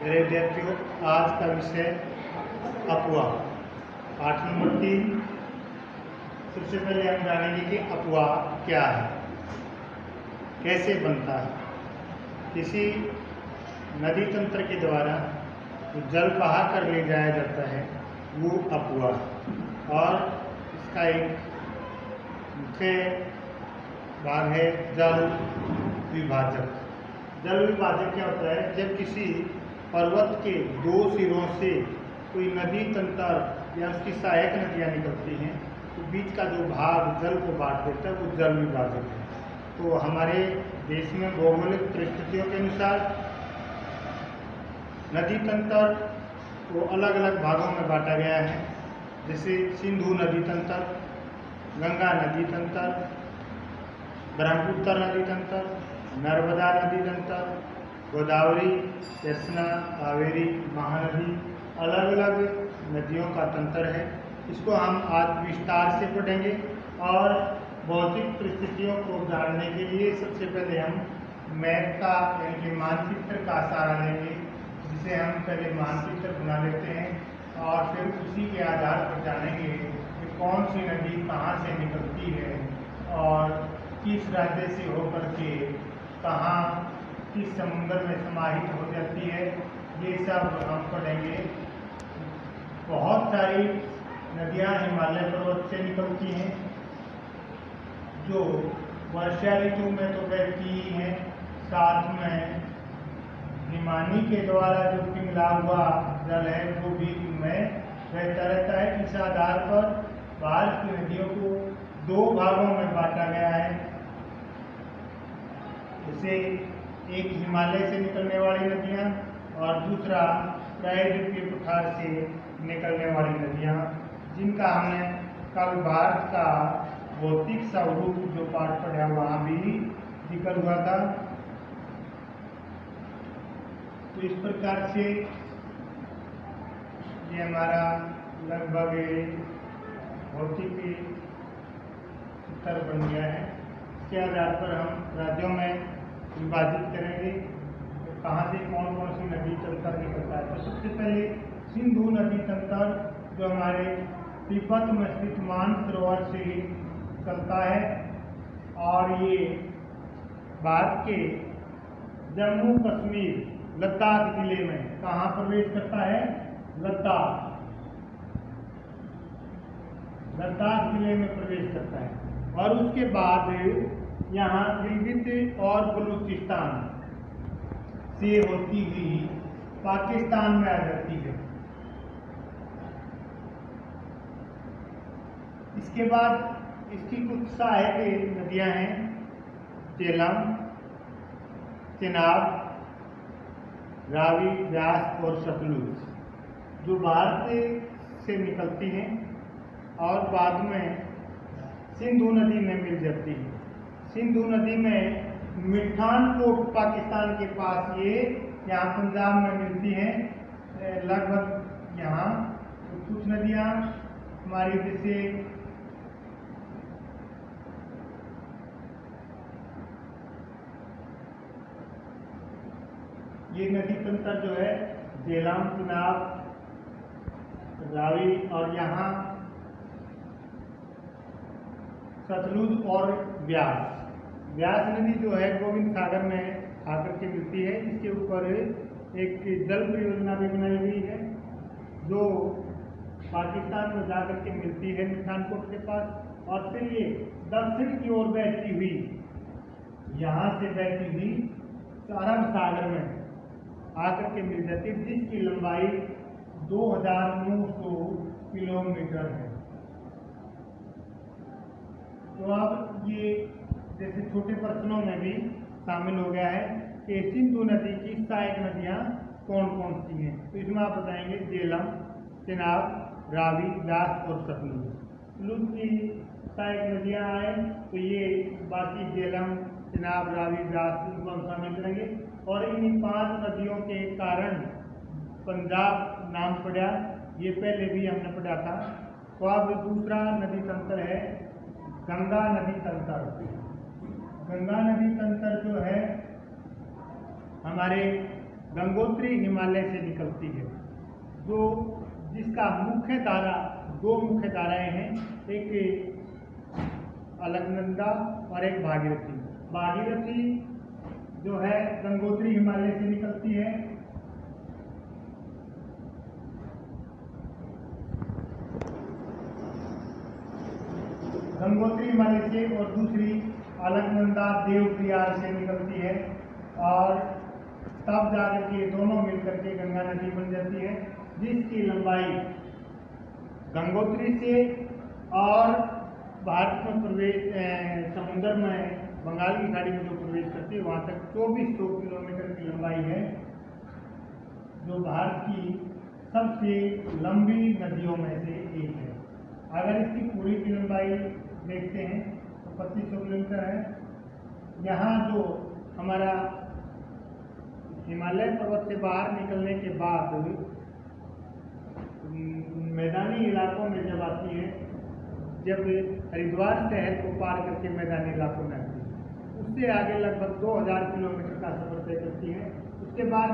मेरे विद्यार्थियों, आज का विषय अफवाह, पाठ नंबर 3। सबसे पहले हम जानेंगे कि अफवाह क्या है, कैसे बनता है। किसी नदी तंत्र के द्वारा जो जल बहा कर ले जाया जाता है वो अफवाह, और इसका एक मुख्य भाग है जल विभाजक। जल विभाजक क्या होता है? जब किसी पर्वत के दो सिरों से कोई नदी तंत्र या उसकी सहायक नदियाँ निकलती हैं तो बीच का जो भाग जल को बांट देता है वो जल विभाजक है। तो हमारे देश में भौगोलिक परिस्थितियों के अनुसार नदी तंत्र को अलग अलग भागों में बांटा गया है, जैसे सिंधु नदी तंत्र, गंगा नदी तंत्र, ब्रह्मपुत्र नदी तंत्र, नर्मदा नदी तंत्र, गोदावरी, कृष्णा, कावेरी, महानदी, अलग अलग नदियों का तंत्र है। इसको हम आज विस्तार से पढ़ेंगे और भौतिक परिस्थितियों को जानने के लिए सबसे पहले हम मैप का यानी कि मानचित्र का सहारा लेंगे, जिसे हम पहले मानचित्र बना लेते हैं और फिर उसी के आधार पर जानेंगे कि कौन सी नदी कहाँ से निकलती है और किस राज्य से होकर के कहाँ किस समुद्र में समाहित हो जाती है। ये सब हम पढ़ेंगे। बहुत सारी नदियाँ हिमालय पर्वत से निकलती हैं जो वर्षा ऋतु में तो बहती ही हैं, साथ में हिमानी के द्वारा जो पिघला हुआ जल है वो भी इनमें बहता रहता है। इस आधार पर भारत की नदियों को दो भागों में बांटा गया है, जैसे एक हिमालय से निकलने वाली नदियाँ और दूसरा प्रायद्वीपीय पठार से निकलने वाली नदियाँ, जिनका हमने कल भारत का भौतिक स्वरूप जो पाठ पढ़ा वहाँ भी जिक्र हुआ था। तो इस प्रकार से ये हमारा लगभग भौतिक चित्र बन गया है। इसके आधार पर हम राज्यों में विभाजित करेंगे तो कहाँ से कौन कौन सी नदी तंत्र निकलता है। तो सबसे पहले सिंधु नदी तंत्र जो हमारे तिब्बत में स्थित मानसरोवर से चलता है और ये भारत के जम्मू कश्मीर लद्दाख जिले में कहाँ प्रवेश करता है? लद्दाख जिले में प्रवेश करता है और उसके बाद यहाँ गिलगित और बलूचिस्तान से होती हुई पाकिस्तान में आ जाती है। इसके बाद इसकी कुछ सहायक नदियां हैं, झेलम, चेनाब, रावी, व्यास और सतलुज, जो भारत से निकलती हैं और बाद में सिंधु नदी में मिल जाती है। सिंधु नदी में मिठानकोट पाकिस्तान के पास ये यहाँ पंजाब में मिलती हैं लगभग। यहाँ कुछ नदियाँ हमारी जैसे ये नदी तंत्र जो है झेलम, चेनाब, रावी और यहाँ सतलुज और व्यास नदी जो है गोविंद सागर में आकर के मिलती है। इसके ऊपर एक जल परियोजना भी बनाई गई है जो पाकिस्तान में जाकर के मिलती है मिठानकोट के पास, और फिर ये दक्षिण की ओर बहती हुई यहाँ से बहती हुई अरब सागर में आकर के मिल जाती है, जिसकी लंबाई 2900 किलोमीटर है। तो अब ये जैसे छोटे प्रश्नों में भी शामिल हो गया है कि सिंधु नदी की सहायक नदियाँ कौन कौन सी हैं। तो इसमें आप बताएंगे झेलम, चेनाब, रावी, व्यास और सतलुज की सहायक नदियाँ आए तो ये बाकी झेलम, चेनाब, रावी, व्यास इनको हम शामिल करेंगे। और इन 5 नदियों के कारण पंजाब नाम पड़ा, ये पहले भी हमने पढ़ा था। तो अब दूसरा नदी तंत्र है गंगा नदी तंत्र। गंगा नदी तंत्र जो है हमारे गंगोत्री हिमालय से निकलती है, जो जिसका मुख्य धारा, दो मुख्य धाराएं हैं, एक अलकनंदा और एक भागीरथी। भागीरथी जो है गंगोत्री हिमालय से निकलती है। गंगोत्री हिमालय से, और दूसरी अलकनंदा देवप्रयाग से निकलती है, और तब जाकर के दोनों मिलकर के गंगा नदी बन जाती है, जिसकी लंबाई गंगोत्री से और भारत में प्रवेश समुद्र में बंगाल की खाड़ी में जो प्रवेश करती है वहाँ तक 2400 किलोमीटर की लंबाई है, जो भारत की सबसे लंबी नदियों में से एक है। अगर इसकी पूरी की लंबाई देखते हैं तो 2500 किलोमीटर है। यहाँ जो हमारा हिमालय पर्वत से बाहर निकलने के बाद मैदानी इलाकों में जब आती है, जब हरिद्वार शहर को पार करके मैदानी इलाकों में आती है, उससे आगे लगभग 2000 किलोमीटर का सफर तय करती है। उसके बाद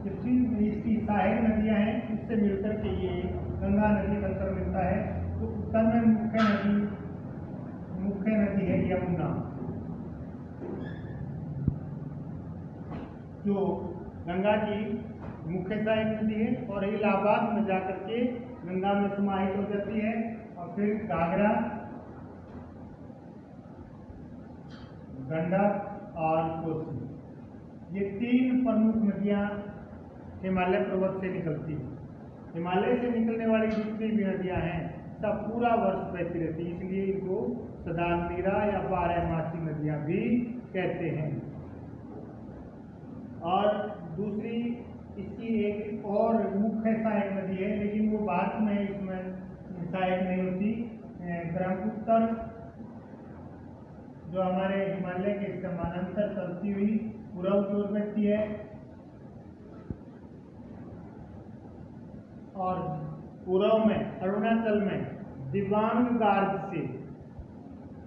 इसकी सहायक नदियाँ हैं, इससे मिलकर के ये गंगा नदी का अंतर मिलता है। तो उत्तर में मुख्य नदी है यमुना, जो गंगा की मुख्य सहायक नदी है, और इलाहाबाद में जाकर के गंगा में समाहित हो जाती है। और फिर घाघरा, गंडक और कोसी, ये तीन प्रमुख नदियां हिमालय पर्वत से निकलती हैं। हिमालय से निकलने वाली जितनी भी नदियां हैं सब पूरा वर्ष बहती रहती है, इसलिए इनको सदानीरा या 12मासी नदियां भी कहते हैं। और दूसरी इसकी एक और मुख्य सहायक नदी है, लेकिन वो भारत में इसमें सहायक नहीं होती। ब्रह्मपुत्र जो हमारे हिमालय के समानांतर चलती हुई पूर्व की ओर बहती है, और पूर्व में अरुणाचल में दिबांग गार्ज से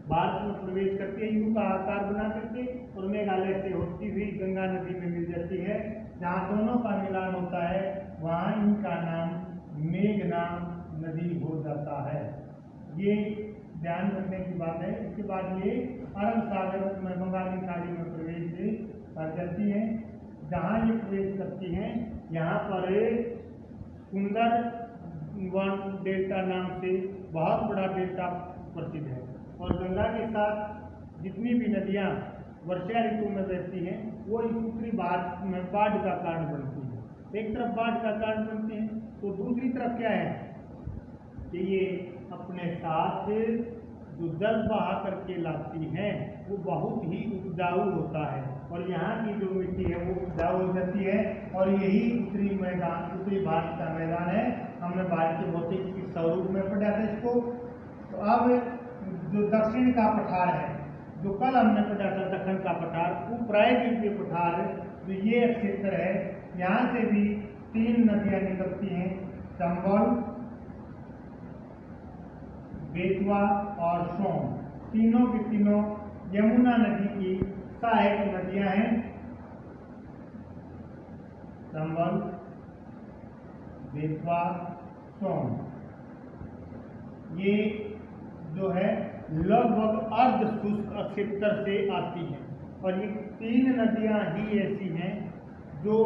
भारत में प्रवेश करती है, यू का आकार बना करके, और मेघालय से होती हुई गंगा नदी में मिल जाती है। जहाँ दोनों का मिलान होता है वहाँ इनका नाम मेघना नदी हो जाता है। ये ध्यान रखने की बात है। इसके बाद ये अरब सागर में बंगाली खाड़ी में प्रवेश कर जाती है। जहाँ ये प्रवेश करती हैं यहाँ पर सुंदर वन डेल्टा नाम से बहुत बड़ा डेल्टा प्रसिद्ध है, और गंगा के साथ जितनी भी नदियाँ वर्षा ऋतु में बहती हैं वो इस उत्तरी भारत में बाढ़ का कारण बनती है। एक तरफ बाढ़ का कारण बनती है तो दूसरी तरफ क्या है कि ये अपने साथ जो जल बहा करके लाती हैं वो बहुत ही उपजाऊ होता है, और यहाँ की जो मिट्टी है वो उपजाऊ हो जाती है। और यही उत्तरी भारत का मैदान है। हमने भारत के भौतिकी स्वरूप में पढ़ा था इसको। तो अब जो दक्षिण का पठार है, जो कल हमने पढ़ा था दक्षिण का पठार, वो प्रायद्वीपीय पठार, तो ये क्षेत्र है। यहाँ से भी तीन नदियाँ निकलती हैं, चंबल, बेतवा और सोन। तीनों की तीनों यमुना नदी की सहायक नदियां हैं। चंबल, बेतवा, सोन, ये जो है लगभग अर्ध शुष्क क्षेत्र से आती हैं, और ये तीन नदियां ही ऐसी हैं जो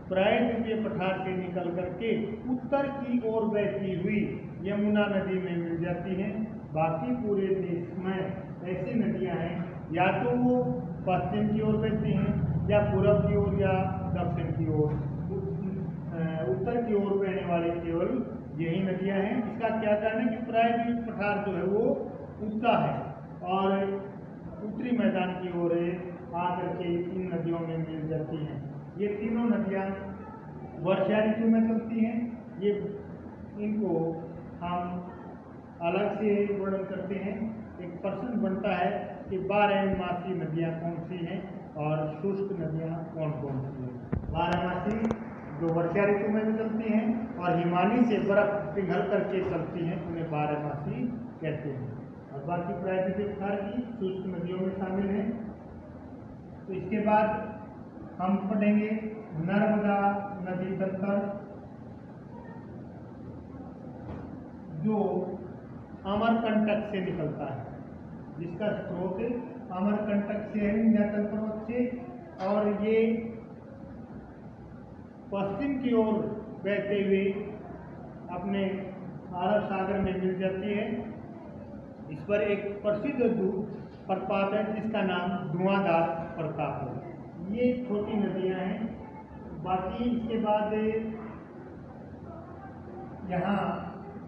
प्रायद्वीपीय पठार से निकल करके उत्तर की ओर बहती हुई यमुना नदी में मिल जाती हैं। बाकी पूरे देश में ऐसी नदियां हैं, या तो वो पश्चिम की ओर बहती हैं, या पूर्व की ओर, या दक्षिण की ओर। उत्तर की ओर बहने वाली केवल यही नदियां हैं। इसका क्या कारण है कि प्रायद्वीपीय पठार जो है वो ऊंचा है, और उत्तरी मैदान की ओर आकर के इन नदियों में मिल जाती हैं। ये तीनों नदियाँ वर्षा ऋतु में चलती हैं। ये इनको हम अलग से वर्णन करते हैं। एक प्रश्न बनता है कि 12मासी नदियाँ कौन सी हैं और शुष्क नदियाँ कौन कौन सी हैं। 12मासी जो वर्षा ऋतु में भी चलती हैं और हिमालय से बर्फ पिघल करके चलती हैं, उन्हें 12मासी कहते हैं। और बाकी प्रायद्वीपीय पठार की शुष्क नदियों में शामिल हैं। तो इसके बाद हम पढ़ेंगे नर्मदा नदी तंत्र जो अमरकंटक से निकलता है, जिसका स्रोत अमरकंटक से है, विंध्याचल पर्वत से, और ये पश्चिम की ओर बहते हुए अपने अरब सागर में मिल जाती है। इस पर एक प्रसिद्ध प्रपात है जिसका नाम धुआंधार प्रताप है। ये छोटी नदियां हैं। बाकी इसके बाद यहाँ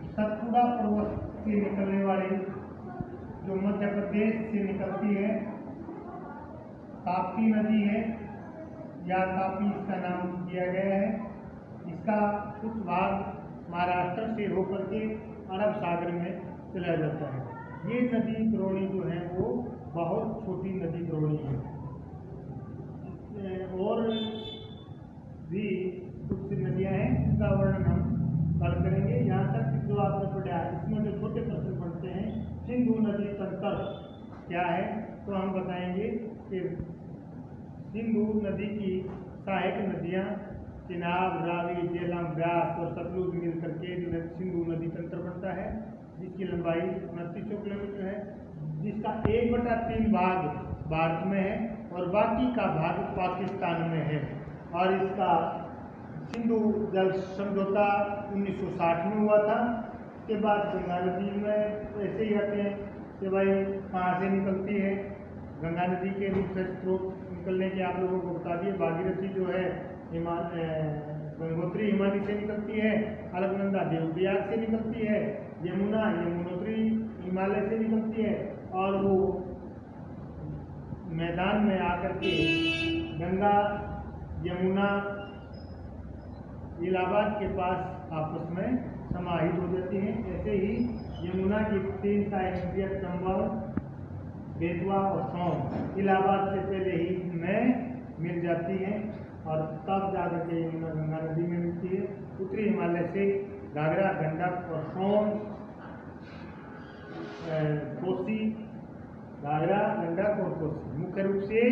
सतपुड़ा पर्वत से निकलने वाली जो मध्य प्रदेश से निकलती है ताप्ती नदी है, या तापी इसका नाम दिया गया है। इसका कुछ भाग महाराष्ट्र से होकर के अरब सागर में चला जाता है। ये नदी द्रोणी जो है वो बहुत छोटी नदी द्रोणी है। और भी कुछ नदियां हैं जिनका वर्णन हम कल करेंगे। यहाँ तक जो आपने पढ़ा इसमें जो छोटे प्रश्न पढ़ते हैं, सिंधु नदी तंत्र क्या है, तो हम बताएंगे कि सिंधु नदी की सहायक नदियाँ चिनाब, रावी, झेलम, ब्यास और सतलुज मिलकर के सिंधु नदी तंत्र बनता है, जिसकी लंबाई 2900 किलोमीटर है, जिसका 1/3 भाग भारत में है और बाकी का भाग पाकिस्तान में है। और इसका सिंधु जल समझौता 1960 में हुआ था। उसके बाद गंगा नदी में ऐसे ही आते हैं कि भाई कहाँ से निकलती है। गंगा नदी के मुख्य स्रोत निकलने के आप लोगों को बता दिए। भागीरथी जो है गंगोत्री हिमालय से निकलती है, अलकनंदा देवप्रयाग से निकलती है, यमुना यमुनोत्री हिमालय से निकलती है, और वो मैदान में आकर के गंगा यमुना इलाहाबाद के पास आपस में समाहित हो जाती हैं। ऐसे ही यमुना की 3 सहायक नदियाँ चंबल, बेतवा और सोन इलाहाबाद से पहले ही में मिल जाती हैं और तब जाकर के यमुना गंगा नदी में मिलती है। उत्तरी हिमालय से घाघरा, गंडक और सोन, कोसी, घाघरा, गंडक और कोसी मुख्य रूप से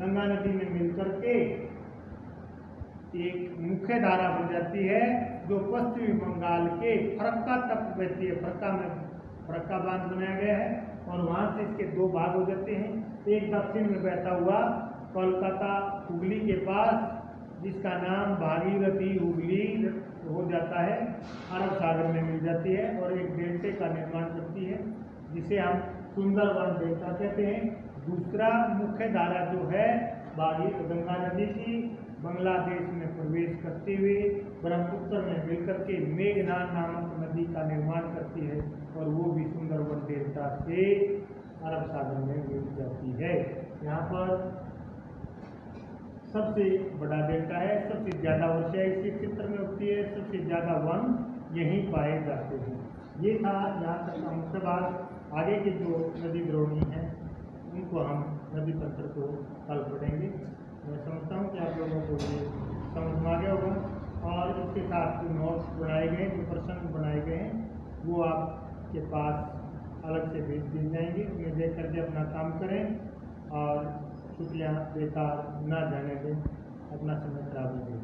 गंगा नदी में मिलकर के एक मुख्य धारा बन जाती है जो पश्चिमी बंगाल के फरक्का तक बहती है। फरक्का में फरक्का बांध बनाया गया है और वहाँ से इसके 2 भाग हो जाते हैं। एक दक्षिण में बहता हुआ कोलकाता हुगली के पास, जिसका नाम भागीरथी हुगली हो जाता है, अरब सागर में मिल जाती है और एक डेल्टे का निर्माण करती है जिसे हम सुंदरवन डेल्टा कहते हैं। दूसरा मुख्य धारा जो है गंगा नदी की बांग्लादेश में प्रवेश करते हुए ब्रह्मपुत्र में मिलकर के मेघनाद नामक नदी का निर्माण करती है और वो भी सुंदरवन डेल्टा से अरब सागर में मिल जाती है। यहाँ पर सबसे बड़ा डेल्टा है, सबसे ज़्यादा वर्षा इसी क्षेत्र में होती है, सबसे ज़्यादा वन यहीं पाए जाते हैं। ये था यहाँ तक का मुख्य भाग। आगे के जो नदी द्रोणी हैं उनको हम नदी तंत्र को कल पढ़ेंगे। मैं समझता हूँ कि आप लोगों को ये समझ में आ गया होगा और इसके साथ जो नोट्स बनाए गए, जो प्रश्न बनाए गए हैं, वो आपके पास अलग से भेज दिए जाएंगे। उन्हें देख करके अपना काम करें और छुट्टियाँ बेकार ना जाने दें, अपना समय खराब नहीं।